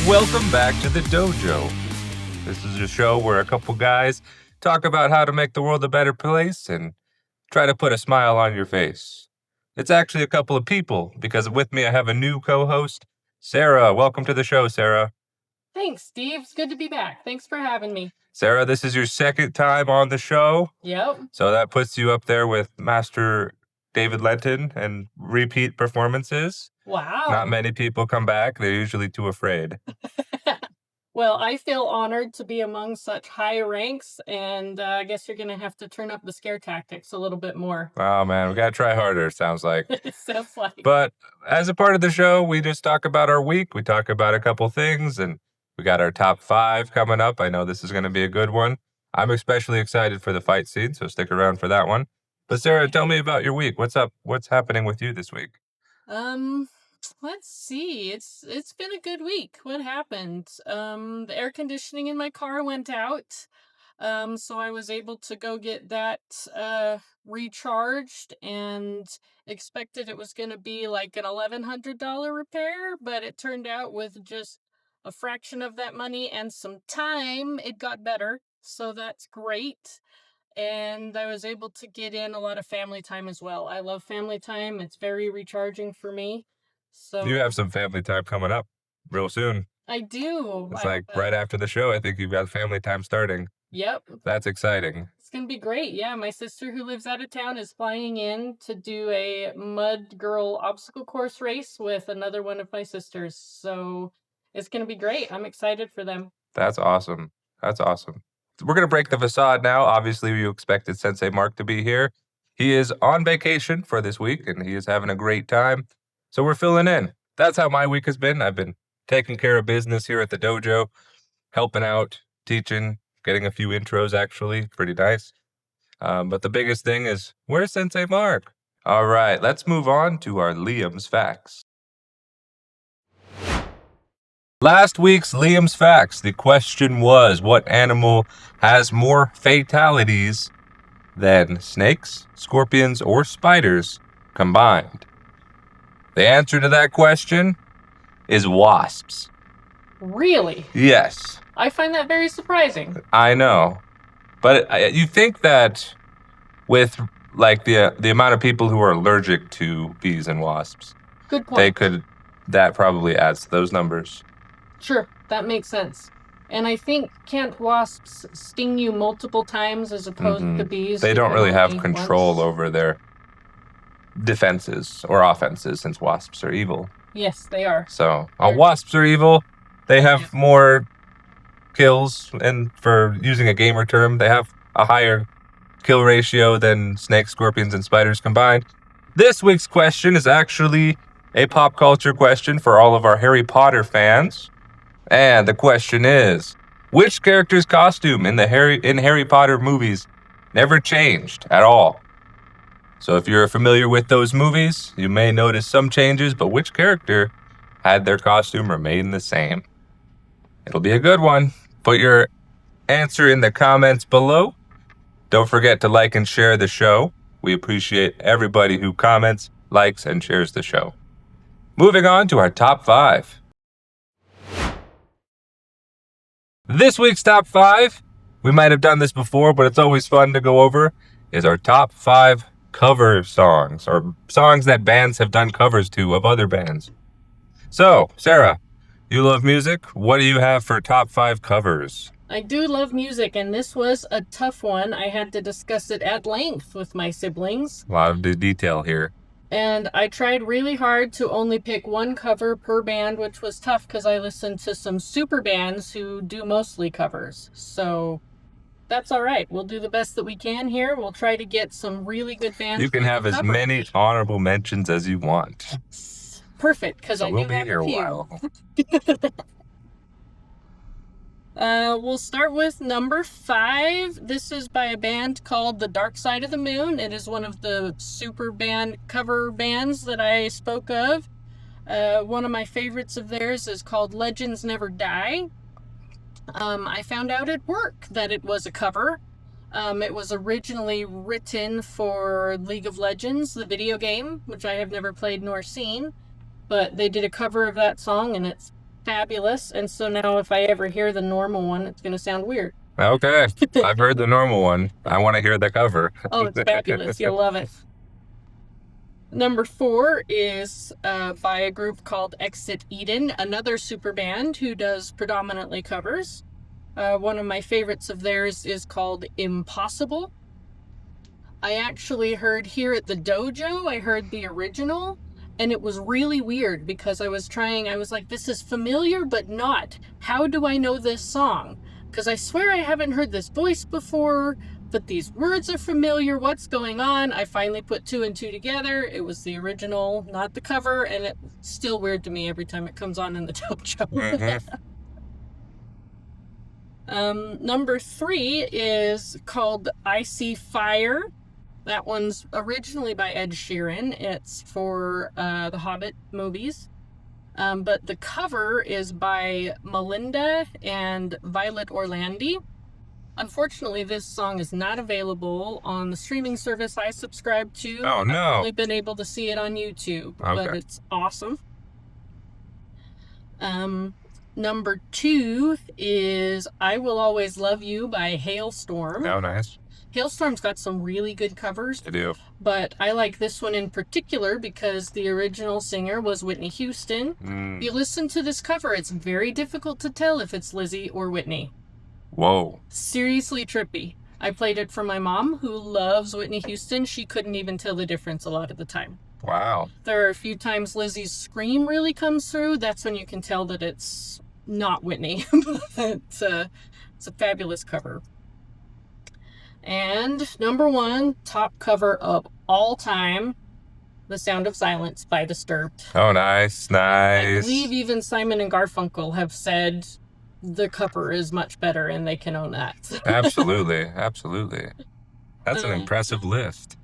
Welcome back to the dojo. This is a show where a couple guys talk about how to make the world a better place and try to put a smile on your face. It's actually a couple of people, because with me I have a new co-host, Sarah. Welcome to the show, Sarah. Thanks, Steve. It's good to be back. Thanks for having me. Sarah, this is your second time on the show. Yep. So that puts you up there with Master David Lenton and repeat performances. Wow. Not many people come back. They're usually too afraid. Well, I feel honored to be among such high ranks, and I guess you're going to have to turn up the scare tactics a little bit more. Oh, man, we got to try harder, it sounds like. It sounds like. But as a part of the show, we just talk about our week. We talk about a couple things, and we got our top 5 coming up. I know this is going to be a good one. I'm especially excited for the fight scene, so stick around for that one. But Sarah, tell me about your week. What's up? What's happening with you this week? Let's see. It's been a good week. What happened? The air conditioning in my car went out. So I was able to go get that recharged, and expected it was going to be like an $1,100 repair, but it turned out with just a fraction of that money and some time, it got better. So that's great. And I was able to get in a lot of family time as well. I love family time. It's very recharging for me. So You have some family time coming up real soon. I do. It's like right after the show, I think you've got family time starting. Yep. That's exciting. It's going to be great. Yeah, my sister who lives out of town is flying in to do a mud girl obstacle course race with another one of my sisters. So it's going to be great. I'm excited for them. That's awesome. That's awesome. We're going to break the facade now. Obviously, you expected Sensei Mark to be here. He is on vacation for this week, and he is having a great time. So we're filling in. That's how my week has been. I've been taking care of business here at the dojo, helping out, teaching, getting a few intros, actually. Pretty nice. But the biggest thing is, where's Sensei Mark? All right, let's move on to our Liam's Facts. Last week's Liam's Facts, the question was, what animal has more fatalities than snakes, scorpions, or spiders combined? The answer to that question is wasps. Really? Yes. I find that very surprising. I know. But you think that with like the amount of people who are allergic to bees and wasps, Good point. that probably adds to those numbers. Sure, that makes sense. And I think, can't wasps sting you multiple times as opposed to bees? They who don't can really have only control once? over their defenses or offenses, since wasps are evil. Yes, they are. So wasps are evil. They have more kills, and for using a gamer term, they have a higher kill ratio than snakes, scorpions, and spiders combined. This week's question is actually a pop culture question for all of our Harry Potter fans. And the question is, which character's costume in Harry Potter movies never changed at all? So if you're familiar with those movies, you may notice some changes, but which character had their costume remain the same? It'll be a good one. Put your answer in the comments below. Don't forget to like and share the show. We appreciate everybody who comments, likes, and shares the show. Moving on to our top 5. This week's top 5, we might have done this before, but it's always fun to go over, is our top 5 cover songs, or songs that bands have done covers to of other bands. So, Sarah, you love music. What do you have for top 5 covers? I do love music, and this was a tough one. I had to discuss it at length with my siblings. A lot of detail here. And I tried really hard to only pick one cover per band, which was tough because I listened to some super bands who do mostly covers. So that's all right. We'll do the best that we can here. We'll try to get some really good bands. You can have as many honorable mentions as you want. Perfect, because I we'll do be have here a a few. while. We'll start with number 5. This is by a band called The Dark Side of the Moon. It is one of the super band cover bands that I spoke of. One of my favorites of theirs is called Legends Never Die. I found out at work that it was a cover. It was originally written for League of Legends, the video game, which I have never played nor seen. But they did a cover of that song, and it's fabulous. And so now if I ever hear the normal one, it's going to sound weird. Okay. I've heard the normal one. I want to hear the cover. Oh, it's fabulous. You'll love it. Number 4 is by a group called Exit Eden, another super band who does predominantly covers. One of my favorites of theirs is called Impossible. I actually heard here at the dojo, I heard the original, and it was really weird because I was like, this is familiar but not. How do I know this song? Because I swear I haven't heard this voice before, but these words are familiar. What's going on? I finally put 2 and 2 together. It was the original, not the cover, and it's still weird to me every time it comes on in the dojo. Mm-hmm. Number 3 is called I See Fire. That one's originally by Ed Sheeran. It's for the Hobbit movies. But the cover is by Melinda and Violet Orlandi. Unfortunately, this song is not available on the streaming service I subscribe to. Oh, no. I've only been able to see it on YouTube, but it's awesome. Number 2 is I Will Always Love You by Hailstorm. Oh, nice. Hailstorm's got some really good covers. I do. But I like this one in particular because the original singer was Whitney Houston. If you listen to this cover, it's very difficult to tell if it's Lizzie or Whitney. Whoa. Seriously trippy. I played it for my mom, who loves Whitney Houston. She couldn't even tell the difference a lot of the time. Wow. There are a few times Lizzie's scream really comes through. That's when you can tell that it's not Whitney. It's a fabulous cover. And number 1, top cover of all time, The Sound of Silence by Disturbed. Oh, nice. I believe even Simon and Garfunkel have said the cover is much better, and they can own that. Absolutely. That's an impressive list.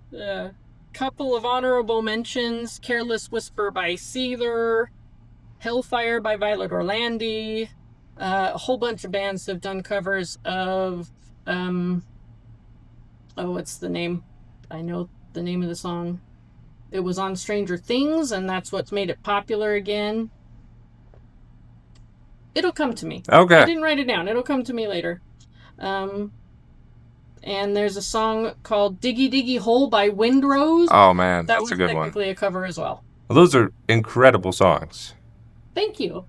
Couple of honorable mentions: Careless Whisper by Seether, Hellfire by Violet Orlandi. A whole bunch of bands have done covers of what's the name? I know the name of the song. It was on Stranger Things, and that's what's made it popular again. It'll come to me. Okay. I didn't write it down. It'll come to me later. And there's a song called Diggy Diggy Hole by Windrose. Oh, man. That That's was a good one. technically a cover as well. Well, those are incredible songs. Thank you.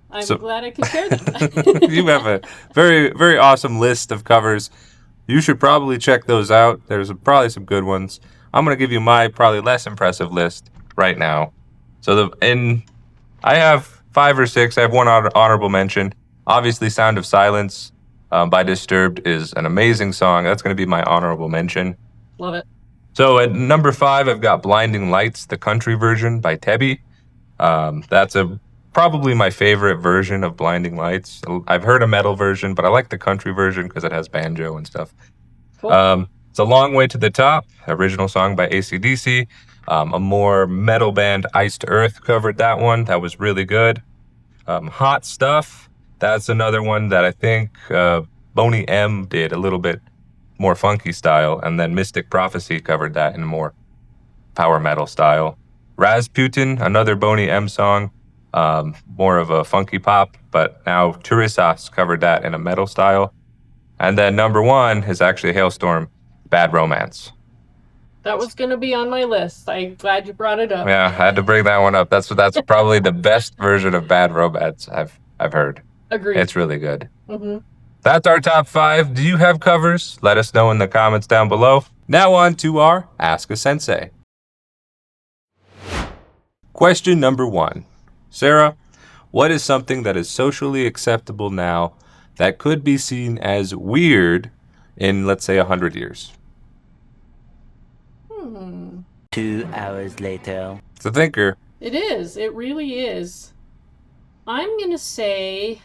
I'm glad I could share them. You have a very, very awesome list of covers. You should probably check those out. There's probably some good ones. I'm going to give you my probably less impressive list right now. So I have 5 or 6. I have one honorable mention. Obviously, Sound of Silence by Disturbed is an amazing song. That's going to be my honorable mention. Love it. So at number 5, I've got Blinding Lights, the country version by Tebby. That's probably my favorite version of Blinding Lights. I've heard a metal version, but I like the country version because it has banjo and stuff. Cool. It's A Long Way to the Top, original song by AC/DC. A more metal band, Ice to Earth, covered that one. That was really good. Hot Stuff, that's another one that I think Boney M did a little bit more funky style, and then Mystic Prophecy covered that in a more power metal style. Rasputin, another Boney M song, more of a funky pop, but now Turisas covered that in a metal style. And then number 1 is actually Hailstorm, Bad Romance. That was going to be on my list. I'm glad you brought it up. Yeah, I had to bring that one up. That's probably the best version of Bad Romance I've heard. Agreed. It's really good. Mm-hmm. That's our top 5. Do you have covers? Let us know in the comments down below. Now on to our Ask a Sensei. Question number 1. Sarah, what is something that is socially acceptable now that could be seen as weird in, let's say, 100 years? 2 hours later. It's a thinker. It is. It really is. I'm going to say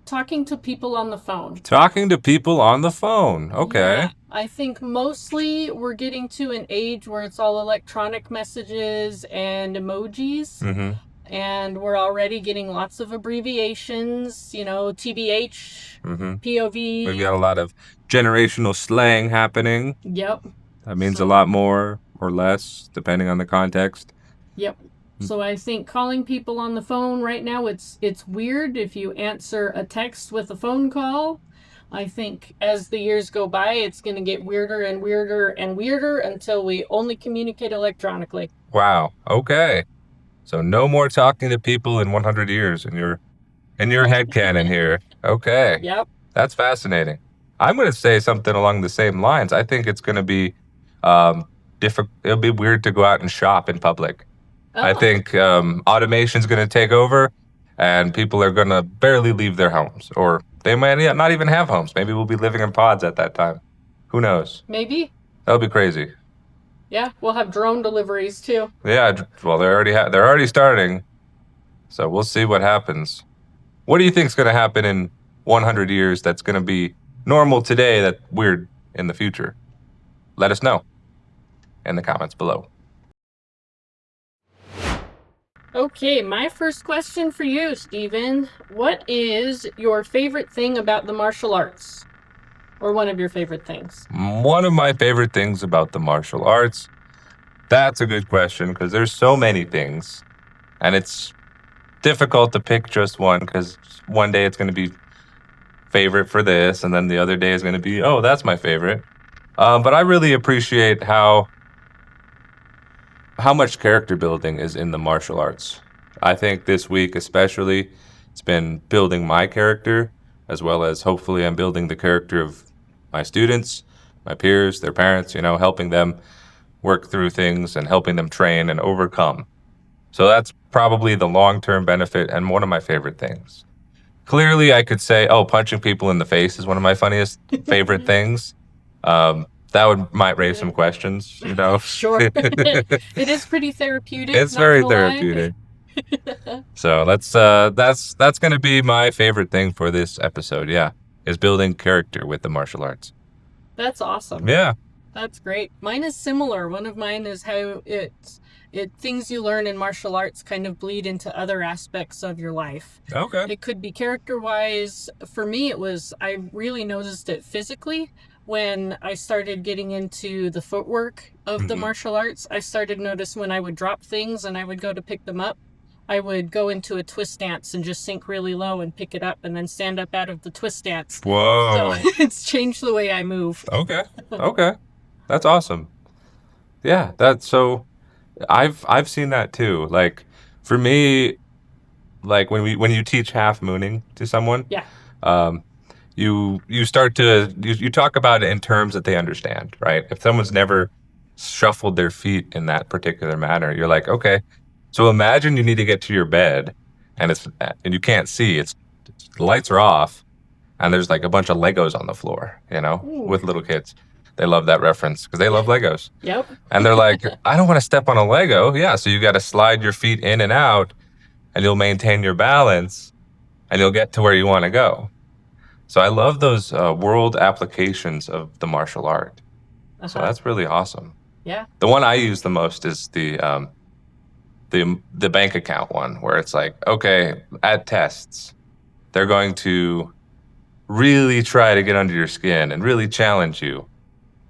talking to people on the phone. Talking to people on the phone. Okay. Yeah, I think mostly we're getting to an age where it's all electronic messages and emojis. Mm-hmm. And we're already getting lots of abbreviations, TBH, POV. We've got a lot of generational slang happening. Yep. That means a lot more or less, depending on the context. Yep. So I think calling people on the phone right now, it's weird if you answer a text with a phone call. I think as the years go by, it's going to get weirder and weirder and weirder until we only communicate electronically. Wow. Okay. So no more talking to people in 100 years in your headcanon here. Okay. Yep. That's fascinating. I'm going to say something along the same lines. I think it's going to be difficult. It'll be weird to go out and shop in public. I think automation's going to take over, and people are going to barely leave their homes, or they might not even have homes. Maybe we'll be living in pods at that time. Who knows? Maybe. That'll be crazy. Yeah, we'll have drone deliveries too. Yeah, well, they're already starting, so we'll see what happens. What do you think's going to happen in 100 years that's going to be normal today that's weird in the future? Let us know in the comments below. Okay, my first question for you, Stephen. What is your favorite thing about the martial arts? Or one of your favorite things? One of my favorite things about the martial arts? That's a good question, because there's so many things. And it's difficult to pick just one, because one day it's going to be favorite for this, and then the other day is going to be, oh, that's my favorite. But I really appreciate how much character building is in the martial arts. I think this week especially, it's been building my character, as well as hopefully I'm building the character of my students, my peers, their parents, helping them work through things and helping them train and overcome. So that's probably the long-term benefit and one of my favorite things. Clearly, I could say, oh, punching people in the face is one of my funniest favorite things. That might raise some questions, Sure. It is pretty therapeutic. It's very therapeutic. So that's going to be my favorite thing for this episode. Yeah, is building character with the martial arts. That's awesome. Yeah, that's great. Mine is similar. One of mine is how things you learn in martial arts kind of bleed into other aspects of your life. Okay. It could be character-wise. For me, I really noticed it physically. When I started getting into the footwork of the martial arts, I started to notice when I would drop things and I would go to pick them up, I would go into a twist stance and just sink really low and pick it up and then stand up out of the twist stance. Whoa. So it's changed the way I move. Okay. That's awesome. Yeah, so I've seen that too. Like for me, like when you teach half mooning to someone, yeah. You start to you talk about it in terms that they understand, right? If someone's never shuffled their feet in that particular manner, you're like, okay, so imagine you need to get to your bed and you can't see, the lights are off and there's like a bunch of Legos on the floor, with little kids. They love that reference because they love Legos. Yep. And they're like, I don't want to step on a Lego. Yeah, so you got to slide your feet in and out and you'll maintain your balance and you'll get to where you want to go. So I love those world applications of the martial art. So that's really awesome. Yeah. The one I use the most is the bank account one, where it's like, okay, at tests, they're going to really try to get under your skin and really challenge you.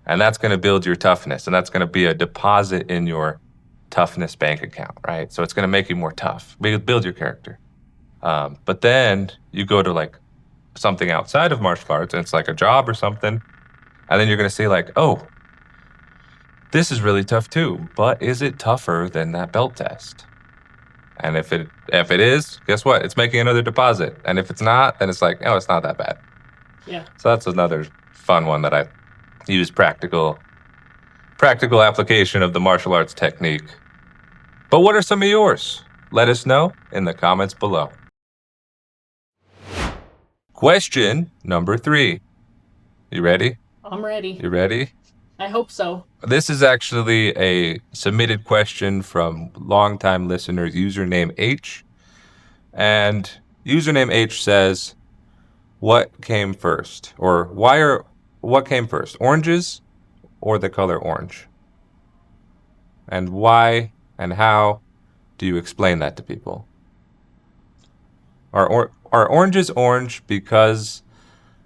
And that's going to build your toughness. And that's going to be a deposit in your toughness bank account, right? So it's going to make you more tough, build your character. But then you go to like something outside of martial arts and it's like a job or something, and then you're going to see like, oh, this is really tough too, but is it tougher than that belt test? And if it is, guess what? It's making another deposit. And if it's not, then it's like, oh, it's not that bad. Yeah. So that's another fun one that I use, practical application of the martial arts technique. But what are some of yours? Let us know in the comments below. Question number 3. You ready? I'm ready. You ready? I hope so. This is actually a submitted question from longtime listener username H. And username H says, what came first? Or what came first? Oranges or the color orange? And why and how do you explain that to people? Are oranges orange because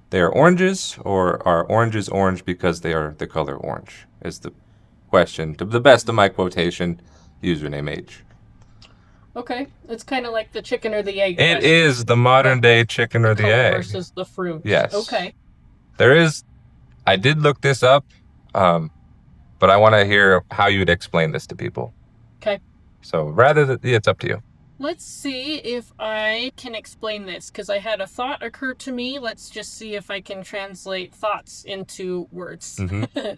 they are oranges, or are oranges orange because they are the color orange? Is the question, to the best of my quotation, username H. Okay. It's kind of like the chicken or the egg It question. is the modern day chicken or the Color egg. versus the fruit. Yes. Okay. I did look this up, but I want to hear how you would explain this to people. Okay. So it's up to you. Let's see if I can explain this, because I had a thought occur to me. Let's just see if I can translate thoughts into words. Mm-hmm.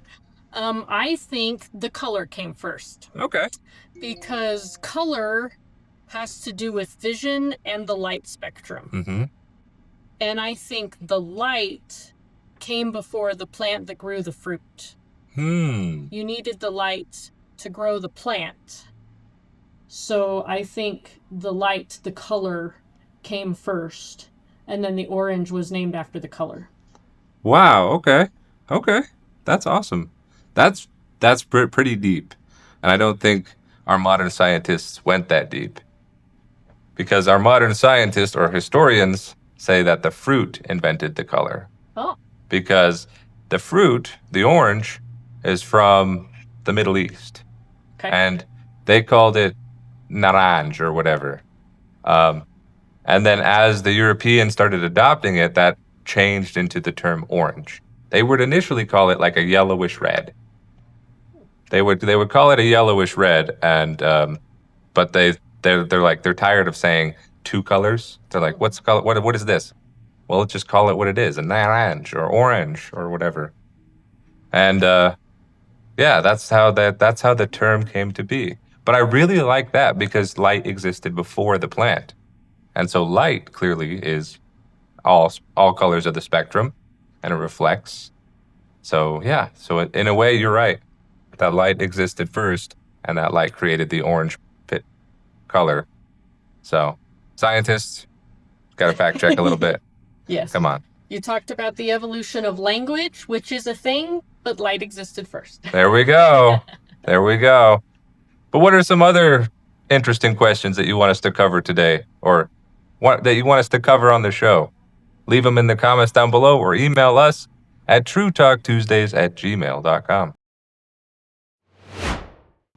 I think the color came first, Okay. because color has to do with vision and the light spectrum. Mm-hmm. And I think the light came before the plant that grew the fruit. You needed the light to grow the plant. So I think the light, the color, came first, and then the orange was named after the color. Wow. Okay. That's awesome. That's pretty deep, and I don't think our modern scientists went that deep, because our modern scientists or historians say that the fruit invented the color. Oh. Because the fruit, the orange, is from the Middle East, Okay. and they called it naranj or whatever. And then as the Europeans started adopting it, that changed into the term orange. They would initially call it like a yellowish red. They would call it a yellowish red, and but they're tired of saying two colors. They're like, what's color? What is this? Well, let's just call it what it is, a naranj or orange or whatever. And yeah, that's how the term came to be. But I really like that because light existed before the plant. And so light clearly is all colors of the spectrum, and it reflects. So yeah, in a way, you're right. That light existed first, and that light created the orange pit color. So scientists got to fact check a little bit. Yes. Come on. You talked about the evolution of language, which is a thing, but light existed first. There we go. There we go. But what are some other interesting questions that you want us to cover today, or that you want us to cover on the show? Leave them in the comments down below, or email us at TrueTalkTuesdays@gmail.com.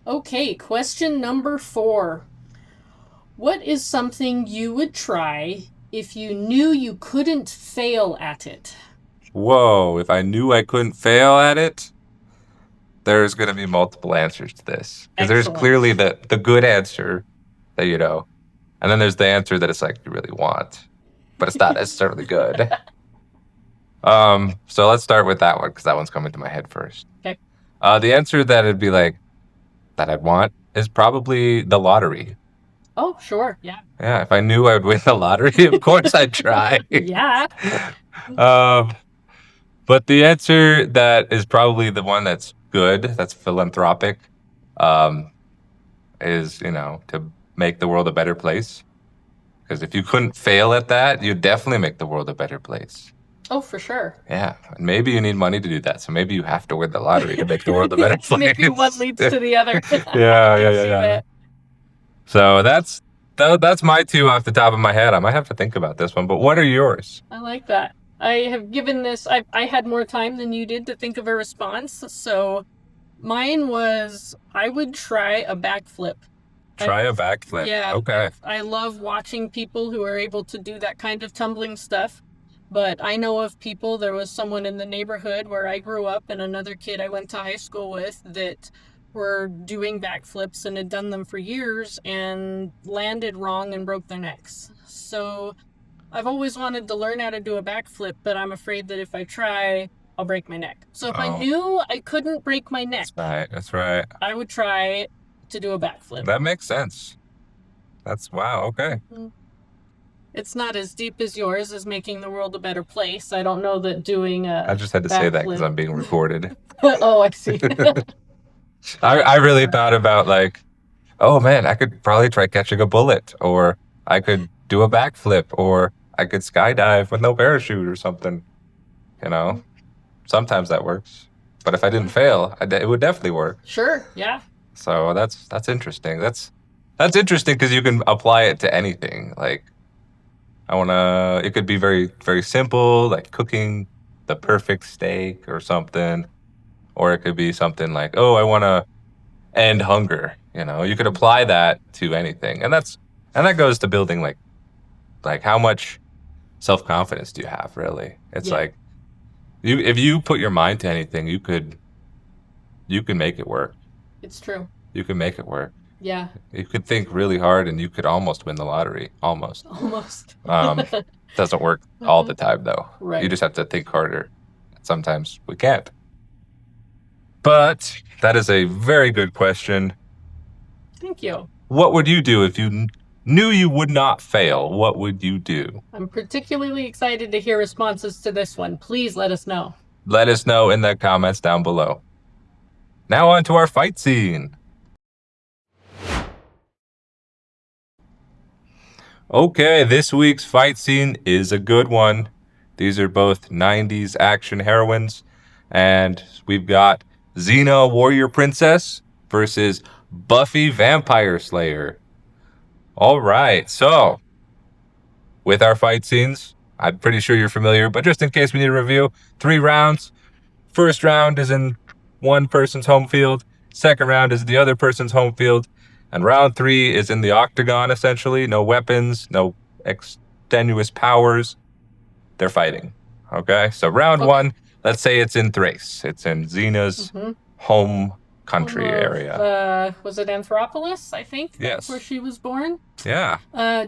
Okay, question number 4. What is something you would try if you knew you couldn't fail at it? Whoa, if I knew I couldn't fail at it? There's going to be multiple answers to this. Because there's clearly the good answer that you know, and then there's the answer that it's like you really want, but it's not necessarily good. So let's start with that one, because that one's coming to my head first. Okay. The answer that it'd be like, that I'd want is probably the lottery. Oh, sure. Yeah. Yeah, if I knew I would win the lottery, of course I'd try. Yeah. But the answer that is probably the one that's good, that's philanthropic, is, to make the world a better place. Because if you couldn't fail at that, you'd definitely make the world a better place. Oh, for sure. Yeah, and maybe you need money to do that, so maybe you have to win the lottery to make the world a better place. Maybe one leads to the other. Yeah. So that's my two off the top of my head. I might have to think about this one, but what are yours? I like that. I have given this, I had more time than you did to think of a response, so mine was, I would try a backflip. Try a backflip. Yeah. Okay. I love watching people who are able to do that kind of tumbling stuff. But I know of people, there was someone in the neighborhood where I grew up and another kid I went to high school with that were doing backflips and had done them for years and landed wrong and broke their necks. So I've always wanted to learn how to do a backflip, but I'm afraid that if I try, I'll break my neck. So if I knew I couldn't break my neck, That's right. I would try to do a backflip. That makes sense. Wow, okay. It's not as deep as yours as making the world a better place. I don't know that doing a I just had to say that because I'm being recorded. Oh, I see. I really thought about like, oh man, I could probably try catching a bullet, or I could do a backflip, or I could skydive with no parachute or something. Sometimes that works. But if I didn't fail, it would definitely work. Sure, yeah. So that's interesting. That's interesting because you can apply it to anything. Like, it could be very, very simple, like cooking the perfect steak or something. Or it could be something like, oh, I want to end hunger. You could apply that to anything. And that's And that goes to building like how much self-confidence do you have, really? It's like if you put your mind to anything, you can make it work. It's true. You can make it work. Yeah. You could think really hard and you could almost win the lottery. Almost. Doesn't work all the time, though. Right. You just have to think harder. Sometimes we can't. But that is a very good question. Thank you. What would you do if you knew you would not fail? What would you do? I'm particularly excited to hear responses to this one. Please let us know. Let us know in the comments down below. Now on to our fight scene. Okay, this week's fight scene is a good one. These are both 90s action heroines. And we've got Xena, Warrior Princess, versus Buffy, Vampire Slayer. All right, so with our fight scenes, I'm pretty sure you're familiar, but just in case we need a review, 3 rounds. First round is in one person's home field. Second round is the other person's home field. And round 3 is in the octagon, essentially. No weapons, no extenuous powers. They're fighting. Okay? So round 1, let's say it's in Thrace. It's in Xena's home country area. Was it Anthropolis, I think? Yes. Where she was born? Yeah.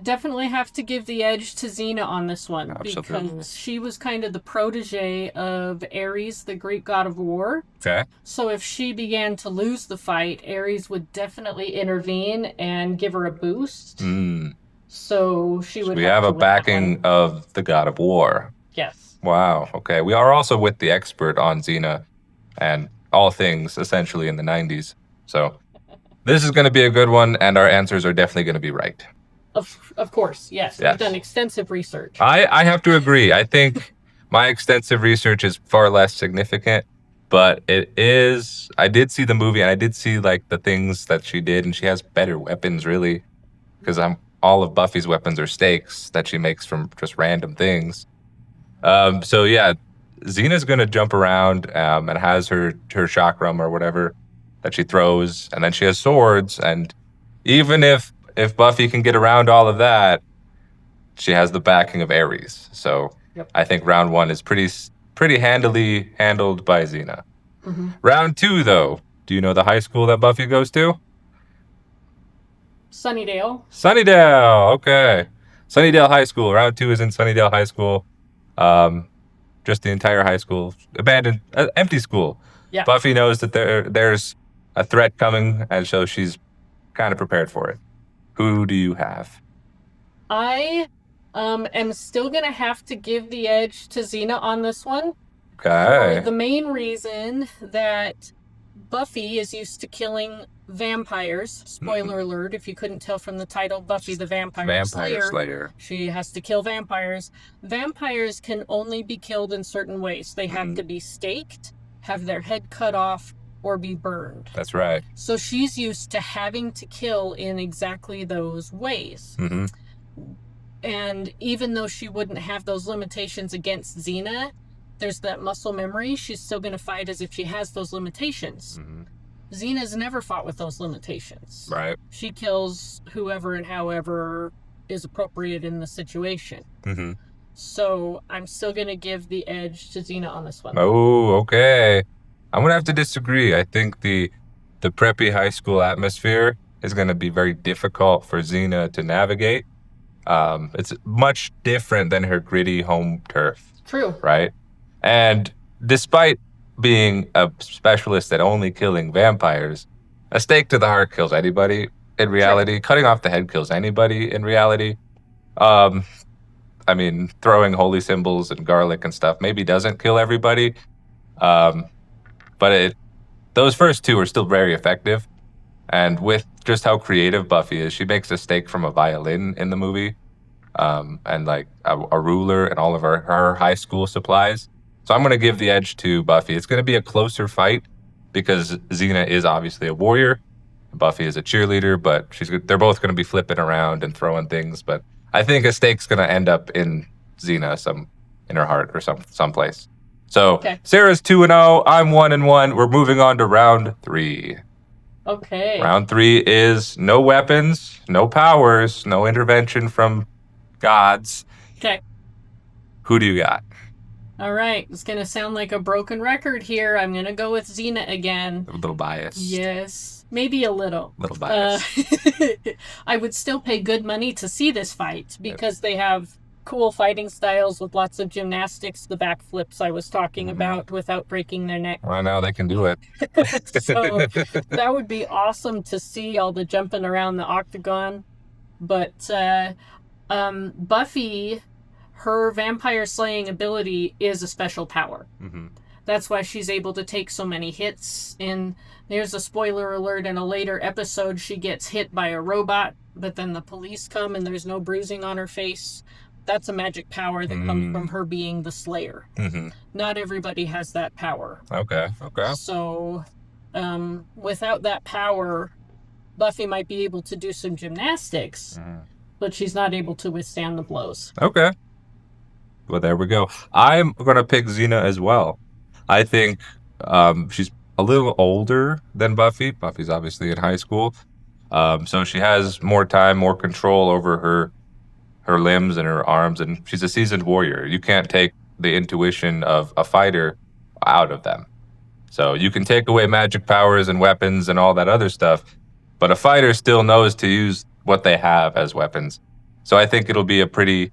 Definitely have to give the edge to Xena on this one. Absolutely. Because she was kind of the protege of Ares, the Greek god of war. Okay. So if she began to lose the fight, Ares would definitely intervene and give her a boost. So she would. We have a backing of the god of war. Yes. Wow. Okay. We are also with the expert on Xena and all things essentially in the 90s. So this is going to be a good one, and our answers are definitely going to be right. Of course, yes. We've done extensive research. I have to agree. I think my extensive research is far less significant, but it is. I did see the movie, and I did see like the things that she did, and she has better weapons, really, because all of Buffy's weapons are stakes that she makes from just random things. So yeah, Xena's gonna jump around and has her chakram or whatever that she throws, and then she has swords. And even if Buffy can get around all of that, she has the backing of Ares. So I think round 1 is pretty handily handled by Xena. Round 2, though, do you know the high school that Buffy goes to? Sunnydale. Sunnydale. Okay, Sunnydale High School. Round 2 is in Sunnydale High School. Just the entire high school, abandoned, empty school. Yeah. Buffy knows that there's a threat coming, and so she's kind of prepared for it. Who do you have? I am still going to have to give the edge to Xena on this one. Okay. For the main reason that Buffy is used to killing vampires. Spoiler alert, if you couldn't tell from the title, Buffy the Vampire Slayer. She has to kill vampires. Vampires can only be killed in certain ways. They have to be staked, have their head cut off, or be burned. That's right. So she's used to having to kill in exactly those ways. And even though she wouldn't have those limitations against Xena, there's that muscle memory. She's still going to fight as if she has those limitations. Xena's never fought with those limitations. Right. She kills whoever and however is appropriate in the situation. So I'm still going to give the edge to Xena on this one. Oh, okay. I'm going to have to disagree. I think the preppy high school atmosphere is going to be very difficult for Xena to navigate. It's much different than her gritty home turf. True. Right? And despite being a specialist at only killing vampires, a stake to the heart kills anybody in reality. Sure. Cutting off the head kills anybody in reality. I mean, throwing holy symbols and garlic and stuff maybe doesn't kill everybody. But those first 2 are still very effective. And with just how creative Buffy is, she makes a stake from a violin in the movie. And like a ruler and all of her high school supplies. So I'm going to give the edge to Buffy. It's going to be a closer fight because Xena is obviously a warrior. Buffy is a cheerleader, but they're both going to be flipping around and throwing things. But I think a stake's going to end up in Xena, in her heart or someplace. So Sarah's 2-0. I'm 1-1. We're moving on to round 3. Okay. Round 3 is no weapons, no powers, no intervention from gods. Okay. Who do you got? All right. It's going to sound like a broken record here. I'm going to go with Xena again. A little biased. Yes. Maybe a little. Little biased. I would still pay good money to see this fight because they have cool fighting styles with lots of gymnastics, the backflips I was talking about without breaking their neck. Right now they can do it. So that would be awesome to see all the jumping around the octagon. But Buffy, her vampire slaying ability is a special power. Mm-hmm. That's why she's able to take so many hits. And there's a spoiler alert, in a later episode, she gets hit by a robot, but then the police come and there's no bruising on her face. That's a magic power that comes from her being the Slayer. Mm-hmm. Not everybody has that power. Okay. So, without that power, Buffy might be able to do some gymnastics, but she's not able to withstand the blows. Okay. Well, there we go. I'm going to pick Xena as well. I think she's a little older than Buffy. Buffy's obviously in high school. So she has more time, more control over her limbs and her arms, and she's a seasoned warrior. You can't take the intuition of a fighter out of them. So you can take away magic powers and weapons and all that other stuff, but a fighter still knows to use what they have as weapons. So I think it'll be a pretty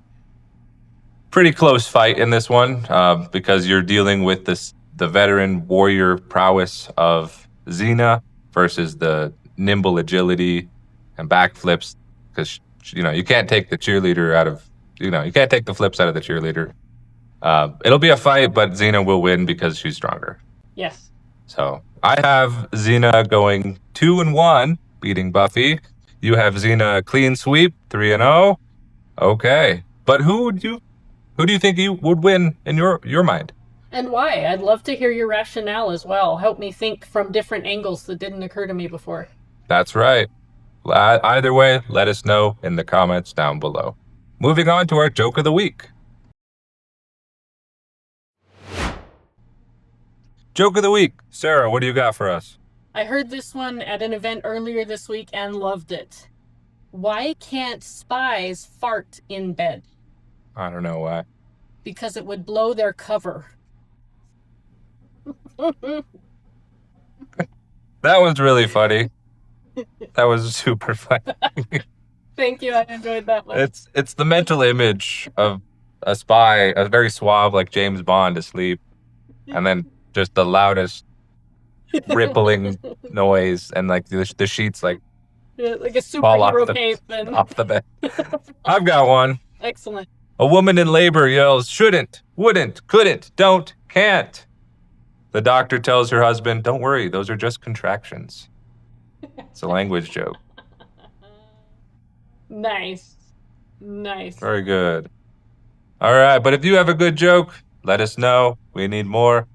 close fight in this one, because you're dealing with the veteran warrior prowess of Xena versus the nimble agility and backflips, because you can't take the cheerleader out of, you can't take the flips out of the cheerleader. It'll be a fight, but Xena will win because she's stronger. Yes. So I have Xena going 2-1, beating Buffy. You have Xena clean sweep, 3-0. Okay, but who do you think you would win in your mind? And why? I'd love to hear your rationale as well. Help me think from different angles that didn't occur to me before. That's right. Either way, let us know in the comments down below. Moving on to our joke of the week. Joke of the week. Sarah, what do you got for us? I heard this one at an event earlier this week and loved it. Why can't spies fart in bed? I don't know why. Because it would blow their cover. That was really funny. That was super funny. Thank you, I enjoyed that one. It's the mental image of a spy, a very suave like James Bond asleep, and then just the loudest rippling noise, and like the sheets like like a fall off superhero cape. And... off the bed. I've got one. Excellent. A woman in labor yells, "Shouldn't, wouldn't, couldn't, don't, can't." The doctor tells her husband, "Don't worry, those are just contractions." It's a language joke. Nice. Very good. All right, but if you have a good joke, let us know. We need more.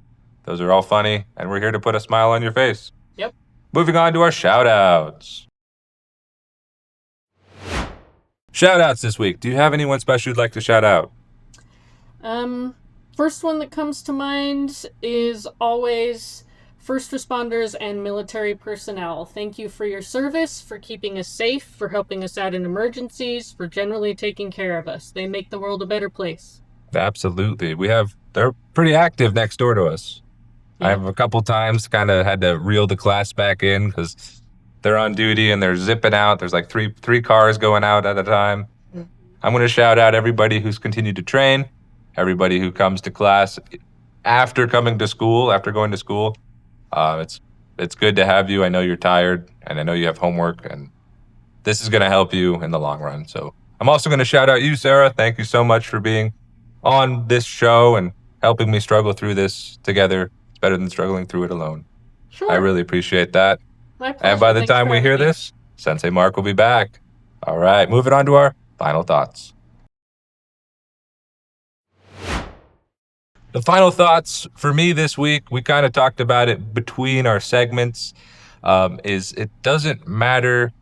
Those are all funny, and we're here to put a smile on your face. Yep. Moving on to our shout-outs. Shout-outs this week. Do you have anyone special you'd like to shout out? First one that comes to mind is always first responders and military personnel. Thank you for your service, for keeping us safe, for helping us out in emergencies, for generally taking care of us. They make the world a better place. Absolutely. They're pretty active next door to us. Yeah. I have a couple times kind of had to reel the class back in because they're on duty and they're zipping out. There's like three cars going out at a time. Mm-hmm. I'm going to shout out everybody who's continued to train, everybody who comes to class after going to school. It's good to have you. I know you're tired and I know you have homework, and this is going to help you in the long run. So I'm also going to shout out you, Sarah. Thank you so much for being on this show and helping me struggle through this together. It's better than struggling through it alone. Sure. I really appreciate that. My pleasure. And by the time we hear this, Sensei Mark will be back. All right, moving on to our final thoughts. The final thoughts for me this week, we kind of talked about it between our segments, is it doesn't matter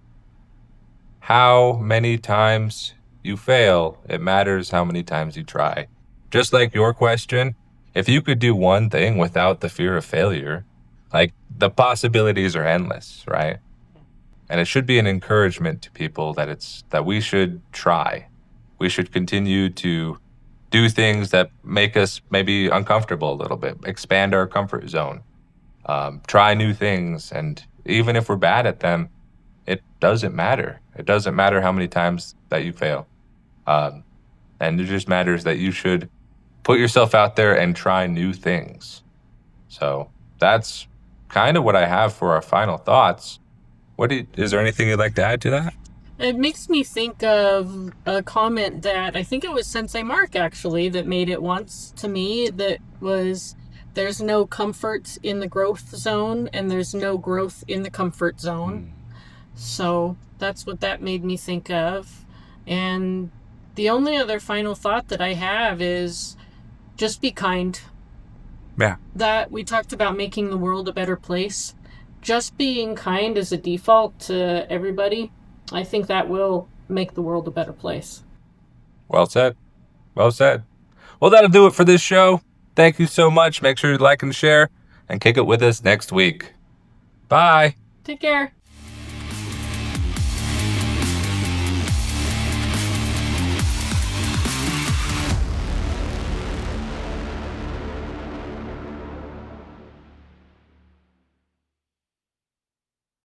how many times you fail, it matters how many times you try. Just like your question, if you could do one thing without the fear of failure, like the possibilities are endless, right? And it should be an encouragement to people that we should try. We should continue to do things that make us maybe uncomfortable a little bit, expand our comfort zone, try new things. And even if we're bad at them, it doesn't matter. It doesn't matter how many times that you fail. And it just matters that you should put yourself out there and try new things. So that's kind of what I have for our final thoughts. Is there anything you'd like to add to that? It makes me think of a comment that I think it was Sensei Mark actually that made it once to me, that was, there's no comfort in the growth zone and there's no growth in the comfort zone. So that's what that made me think of. And the only other final thought that I have is just be kind. Yeah. That we talked about making the world a better place. Just being kind as a default to everybody, I think that will make the world a better place. Well said. Well said. Well, that'll do it for this show. Thank you so much. Make sure you like and share and kick it with us next week. Bye. Take care.